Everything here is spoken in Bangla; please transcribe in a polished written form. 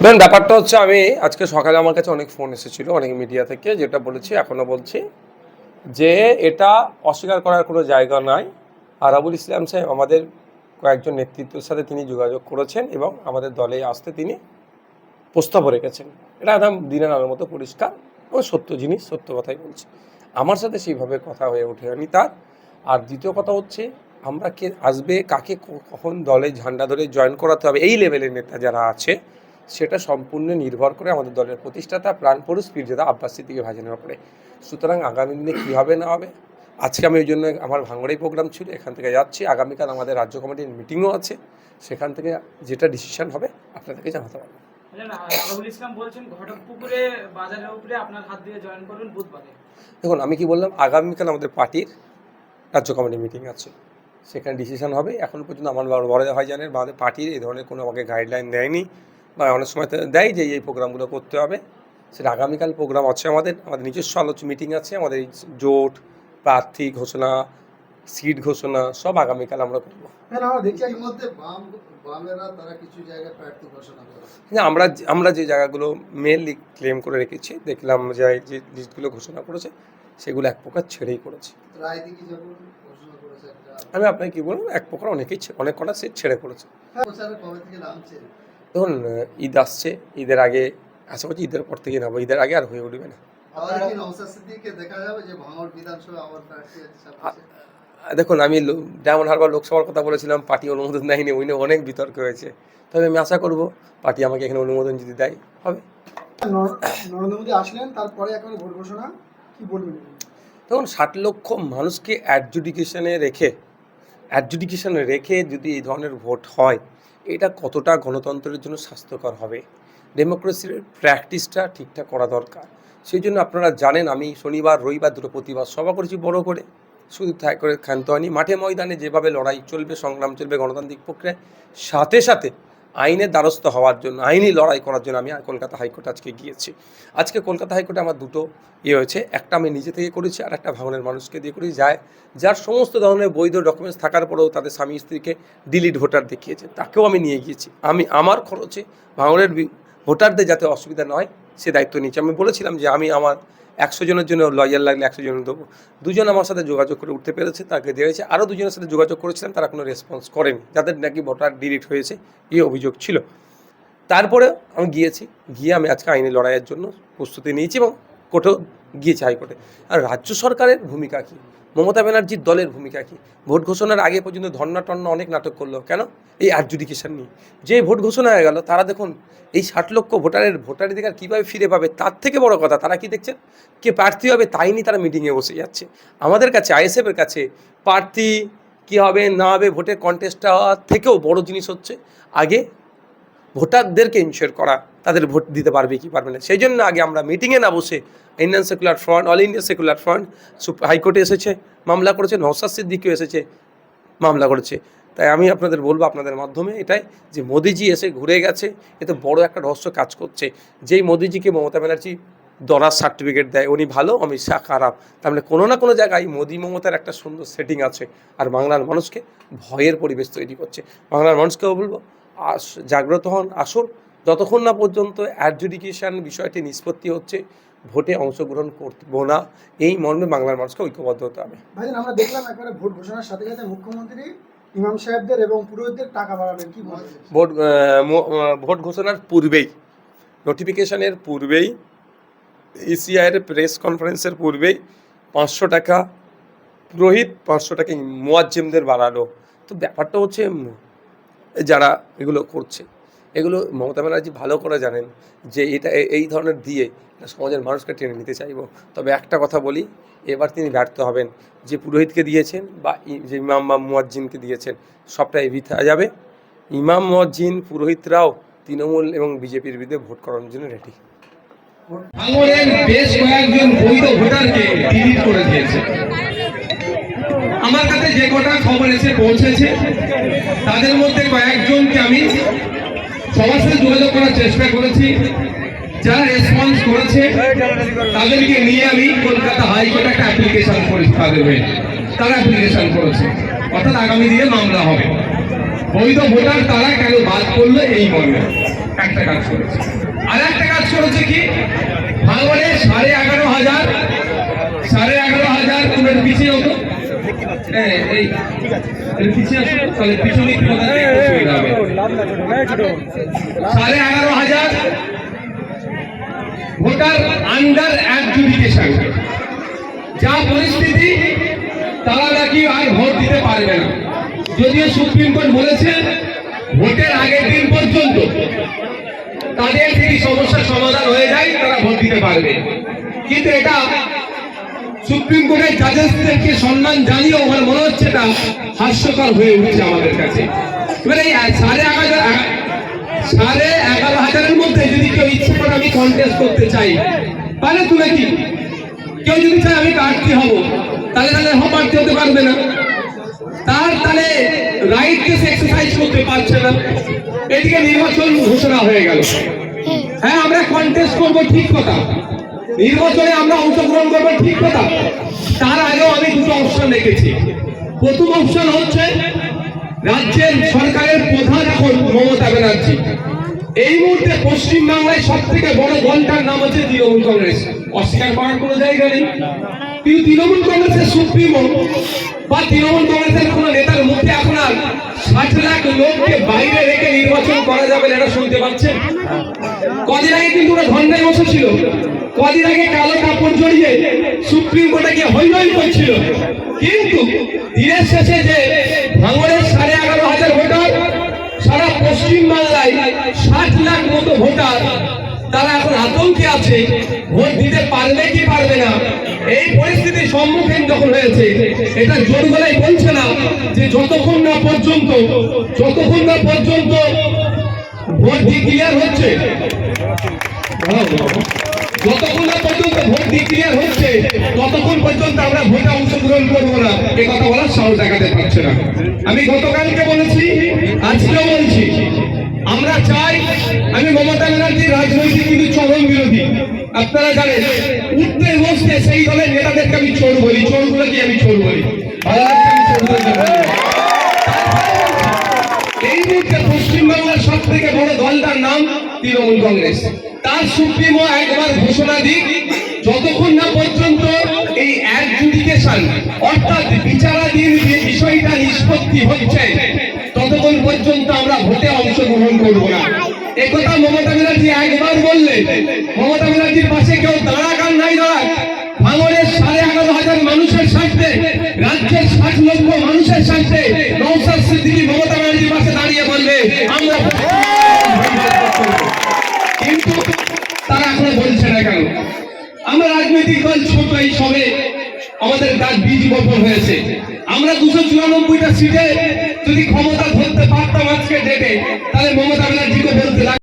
ধরুন ব্যাপারটা হচ্ছে, আমি আজকে সকালে আমার কাছে অনেক ফোন এসেছিলো অনেক মিডিয়া থেকে, যেটা বলেছি এখনও বলছি যে এটা অস্বীকার করার কোনো জায়গা নাই। আরাবুল ইসলাম সাহেব আমাদের কয়েকজন নেতৃত্বের সাথে তিনি যোগাযোগ করেছেন এবং আমাদের দলে আসতে তিনি প্রস্তাবও রেখেছেন। এটা একদম দিনের আলোর মতো পরিষ্কার ও সত্য জিনিস, সত্য কথাই বলছি। আমার সাথে সেইভাবে কথা হয়ে ওঠেনি তার। আর দ্বিতীয় কথা হচ্ছে, আমরা কে আসবে, কাকে কখন দলে ঝান্ডা ধরে জয়েন করাতে হবে, এই লেভেলের নেতা যারা আছে, সেটা সম্পূর্ণ নির্ভর করে আমাদের দলের প্রতিষ্ঠাতা প্রাণপুরুষ পীরজাদা আব্বাস সিদ্দিকী ভাইজানের উপরে। সুতরাং আগামী দিনে কী হবে না হবে, আজকে আমি ওই জন্য আমার ভাঙড়াই প্রোগ্রাম ছিল, এখান থেকে যাচ্ছি। আগামীকাল আমাদের রাজ্য কমিটির মিটিংও আছে, সেখান থেকে যেটা ডিসিশন হবে আপনাদেরকে জানাতে পারবো। আরাবুল ইসলাম বলছেন ঘটকপুকুরে বাজারের উপরে আপনার হাত দিয়ে জয়েন করবেন বুধবারে। দেখুন, আমি কি বললাম, আগামীকাল আমাদের পার্টির রাজ্য কমিটির মিটিং আছে, সেখানে ডিসিশন হবে। এখন পর্যন্ত আমার বড় ভাই জানেন আমাদের পার্টির এই ধরনের কোনো আমাকে গাইডলাইন দেয়নি, বা অনেক সময় দেয় যে এই প্রোগ্রামগুলো করতে হবে। সেটা আগামীকাল প্রোগ্রাম আছে, আমাদের নিজস্ব মিটিং আছে। আমাদের এই জোট, প্রার্থী ঘোষণা, সিট ঘোষণা সব আগামীকাল আমরা করবো। আমরা যে জায়গাগুলো মেনলি ক্লেম করে রেখেছি, দেখলাম যে লিস্টগুলো ঘোষণা করেছে সেগুলো এক প্রকার ছেড়েই করেছে। আমি আপনাকে কি বলবো, এক প্রকার অনেক কটা সিট ছেড়ে করেছে। দেখুন, ঈদ আসছে, ঈদের আগে আশা করছি ঈদের পর থেকে নেবো, ঈদের আগে আর হয়ে উঠবে না। দেখুন, আমি ডায়মন্ড হারবার লোকসভার কথা বলেছিলাম, পার্টি অনুমোদন দেয়নি, ওই নিয়ে অনেক বিতর্ক হয়েছে। তবে আমি আশা করব পার্টি আমাকে এখানে অনুমোদন যদি দেয় হবে। নরেন্দ্র মোদী আসলেন, তারপরে এখন ভোট ঘোষণা, কি বলবেন? দেখুন, 60 লক্ষ মানুষকে অ্যাডজুডিকেশনে রেখে যদি এই ধরনের ভোট হয়, এটা কতটা গণতন্ত্রের জন্য স্বাস্থ্যকর হবে। ডেমোক্রেসির প্র্যাকটিসটা ঠিকঠাক করা দরকার। সেই জন্য আপনারা জানেন, আমি শনিবার রবিবার দুটো প্রতিবাদ সভা করেছি বড় করে, শুধু তাই করে ক্ষান্ত হয়নি। মাঠে ময়দানে যেভাবে লড়াই চলবে, সংগ্রাম চলবে গণতান্ত্রিক প্রক্রিয়ায়, সাথে সাথে আইনের দ্বারস্থ হওয়ার জন্য, আইনি লড়াই করার জন্য আমি কলকাতা হাইকোর্টে আজকে গিয়েছি। আজকে কলকাতা হাইকোর্টে আমার দুটো হয়েছে, একটা আমি নিজে থেকে করেছি আর একটা ভাঙনের মানুষকে দিয়ে করেছি, যার সমস্ত ধরনের বৈধ ডকুমেন্টস থাকার পরেও তাদের স্বামী স্ত্রীকে ডিলিট ভোটার দেখিয়েছে, তাকেও আমি নিয়ে গিয়েছি। আমি আমার খরচে ভাঙনের ভোটারদের যাতে অসুবিধা নয় সে দায়িত্ব নিয়েছি। আমি বলেছিলাম যে আমি আমার 100 জনের জন্য লয়ার লাগলে 100 জন দেবো। দুজন আমার সাথে যোগাযোগ করে উঠতে পেরেছে, তাকে দিয়েছে। আরও দুজনের সাথে যোগাযোগ করেছিলাম, তারা কোনো রেসপন্স করেনি, যাদের নাকি ভোটার ডিলিট হয়েছে এই অভিযোগ ছিল। তারপরে আমি গিয়ে আমি আজকে আইনি লড়াইয়ের জন্য প্রস্তুতি নিয়েছি এবং কোর্টেও গিয়েছি, হাইকোর্টে। আর রাজ্য সরকারের ভূমিকা কী, মমতা ব্যানার্জির দলের ভূমিকা কী? ভোট ঘোষণার আগে পর্যন্ত ধর্না টর্না অনেক নাটক করলো, কেন? এই অ্যাডজুডিকেশন নিয়ে। যে ভোট ঘোষণা হয়ে গেল, তারা দেখুন এই 60 লক্ষ ভোটাধিকার কীভাবে ফিরে পাবে, তার থেকে বড় কথা তারা কি দেখছেন, কে প্রার্থী হবে তাই নিয়ে তারা মিটিংয়ে বসে যাচ্ছে। আমাদের কাছে আইএসএফের কাছে প্রার্থী কী হবে না হবে, ভোটের কন্টেস্টটা থেকেও বড় জিনিস হচ্ছে আগে ভোটারদেরকে ইনশিওর করা, তাদের ভোট দিতে পারবে কি পারবে না। সেই জন্য আগে আমরা মিটিংয়ে না বসে Indian secular front, all India secular front হাইকোর্টে এসেছে, মামলা করেছে, নওশাদ সিদ্দিকীও এসেছে, মামলা করেছে। তাই আমি আপনাদের বলবো, আপনাদের মাধ্যমে এটাই, যে মোদিজি এসে ঘুরে গেছে, এতে বড় একটা রহস্য কাজ করছে। যেই মোদিজিকে মমতা ব্যানার্জি দরাজ সার্টিফিকেট দেয়, উনি ভালো অমিত শাহ খারাপ, তার মানে কোনো না কোনো জায়গায় মোদি মমতার একটা সুন্দর সেটিং আছে, আর বাংলার মানুষকে ভয়ের পরিবেশ তৈরি করছে। বাংলার মানুষকেও বলবো, জাগ্রত হন, আসুন। যতক্ষণ না পর্যন্ত অ্যাডজুডিকেশন বিষয়টি নিষ্পত্তি হচ্ছে, ভোটে অংশগ্রহণ করবো না, এই মর্মে বাংলার মানুষকে ঐক্যবদ্ধ হতে হবে। ভাইজান, আমরা দেখলাম একবারে ভোট ঘোষণার সাথে সাথে মুখ্যমন্ত্রী ইমাম সাহেবদের এবং পুরোহিতদের টাকা বাড়াবেন, কি বলবেন? ভোট ঘোষণার পূর্বেই, নোটিফিকেশনের পূর্বেই, ইসিআইয়ের প্রেস কনফারেন্সের পূর্বেই 500 টাকা পুরোহিত, 500 টাকা মুয়াজ্জিমদের বাড়ালো। তো ব্যাপারটা হচ্ছে, যারা এগুলো করছে, এগুলো মমতা ব্যানার্জি ভালো করে জানেন যে এটা এই ধরনের দিয়ে সমাজের মানুষকে টেনে নিতে চাইব। তবে একটা কথা বলি, এবার তিনি ব্যর্থ হবেন। যে পুরোহিতকে দিয়েছেন বা যে ইমাম বা মুয়াজ্জিনকে দিয়েছেন, সবটাই বৃথা যাবে। ইমাম, মুয়াজ্জিন, পুরোহিতরাও তৃণমূল এবং বিজেপির বিরুদ্ধে ভোট করানোর জন্য রেডি। ভাঙড়ের বেশ কয়েকজন বৈধ ভোটারকে ডিলিট করে দিয়েছে। আমার কাছে যে কটা খবর এসে পৌঁছেছে, তাদের মধ্যে কয়েকজনকে আমি সবার সাথে যোগাযোগ করার চেষ্টা করেছি। যারা রেসপন্স করেছে তাদেরকে নিয়ে আমি কলকাতা হাইকোর্টে একটা অ্যাপ্লিকেশন করেছি, তারা অ্যাপ্লিকেশন করেছে, অর্থাৎ আগামী দিনে মামলা হবে। বৈধ ভোটার তারা কেন বাদ করলো এই মর্মে। একটা কাজ করেছে। আর একটা কাজ করেছে কি, ভাঙড়ে 11,500 তুমি পিছিয়ে হতো, হ্যাঁ এই পিছিয়ে আসো, তাহলে পিছনে একটু কথা বলতে অসুবিধা হবে। 11,500 ভোটার আন্ডার অ্যাডজুডিকেশন। যা পরিস্থিতি, তারা নাকি আর ভোট দিতে পারবে না। যদিও সুপ্রিম কোর্ট বলেছে ভোটের আগের দিন পর্যন্ত তাদের যদি সমস্যার সমাধান হয়ে যায় তারা ভোট দিতে পারবে, কিন্তু এটা সুপ্রিম কোর্টের জাজেসদেরকে সম্মান জানিয়ে আমার মনে হচ্ছে এটা হাস্যকর হয়ে উঠছে আমাদের কাছে। এবার এই 11,500 মধ্যে যদি কেউ ইচ্ছে করে আমি কন্টেস্ট করতে চাই, তাহলে তুমি কি, কেউ যদি চায় আমি প্রার্থী হব, তাহলে প্রার্থী হতে পারবে না, তাহলে রাইট কেস এক্সারসাইজ করতে পারছে না। এদিকে নির্বাচন ঘোষণা হয়ে গেল, হ্যাঁ আমরা কন্টেস্ট করবো ঠিক কথা, নির্বাচনে আমরা অংশগ্রহণ করবো ঠিক কথা। তার আগেও আমি দুটো অপশন রেখেছি। প্রথম অপশন হচ্ছে রাজ্যের সরকারের প্রধান এখন মমতা ব্যানার্জি। এই মুহূর্তে পশ্চিমবাংলায় সব থেকে বড় দলটার নাম হচ্ছে তৃণমূল কংগ্রেস, অস্বীকার করার কোনো জায়গা নেই। কিন্তু তৃণমূল কংগ্রেসের সুপ্রিমো বা তৃণমূল কংগ্রেসের কোন নেতার মুখে আপনার 60 লাখ লোককে বাইরে রেখে নির্বাচন করা যাবে এটা শুনতে পাচ্ছেন? কদিন আগে কিন্তু ওরা ধর্নায় বসেছিল, কদিন আগে কালো কাপড় জড়িয়ে সুপ্রিম কোর্টে গিয়ে হই হই করছিল। কিন্তু দিনের শেষে যে ভাঙড়ের 11,500 ভোটার, সারা পশ্চিম বাংলায় 60 লাখ মতো ভোটার, তারা এখন আতঙ্কে আছে ভোট দিতে পারবে কি পারবে না। এই পরিস্থিতির সম্মুখীন যখন হয়েছে, এটা জোর গলায় বলছে না যে যতক্ষণ না পর্যন্ত ভোট ডিক্লিয়ার হচ্ছে, যতক্ষণ না পর্যন্ত ভোট ডিক্লিয়ার হচ্ছে ততক্ষণ পর্যন্ত আমরা ভোটে অংশগ্রহণ করবো না, এ কথা বলার সাহস দেখাতে পারছে না। আমি গতকালকে বলেছি, আজকেও বলছি, আমরা চাই, আমি মমতা ব্যানার্জির রাজনৈতিক কিন্তু চরম বিরোধী। আপনারা জানেন উঠতে বসতে সেই দলের নেতাদেরকে আমি চোর বলি, চোরগুলোকে আমি চোর বলি, এই মুহূর্তে পশ্চিমবাংলার সব থেকে বড় দলটার নাম তৃণমূল কংগ্রেস। তার সুপ্রিমো একবার ঘোষণা দিক, যতক্ষণ না পর্যন্ত এই অ্যাডজুডিকেশন অর্থাৎ বিচারাধীন যে বিষয়টা নিষ্পত্তি হচ্ছে ততক্ষণ পর্যন্ত আমরা ভোটে অংশগ্রহণ করবো না। একথা মমতা ব্যানার্জি একবার বললে, মমতা ব্যানার্জির পাশে কেউ দাঁড়াক আর নাই দাঁড়াক, ভাঙড়ের 11,500 মানুষের স্বার্থে, রাজ্যের 60 লক্ষ মানুষের স্বার্থে নওশাদ সিদ্দিকী মমতা ব্যানার্জির পাশে দাঁড়িয়ে বলবে আমরা, কিন্তু তারা এখনো বলছে না কেন? আমরা রাজনৈতিক দল ছোট, এই সবে আমাদের গাছ বীজ বপন হয়েছে। আমরা 294টা সিটে যদি ক্ষমতা ধরতে পারতাম আজকে ডেটে, তাহলে মমতা ব্যানার্জিকে বলতে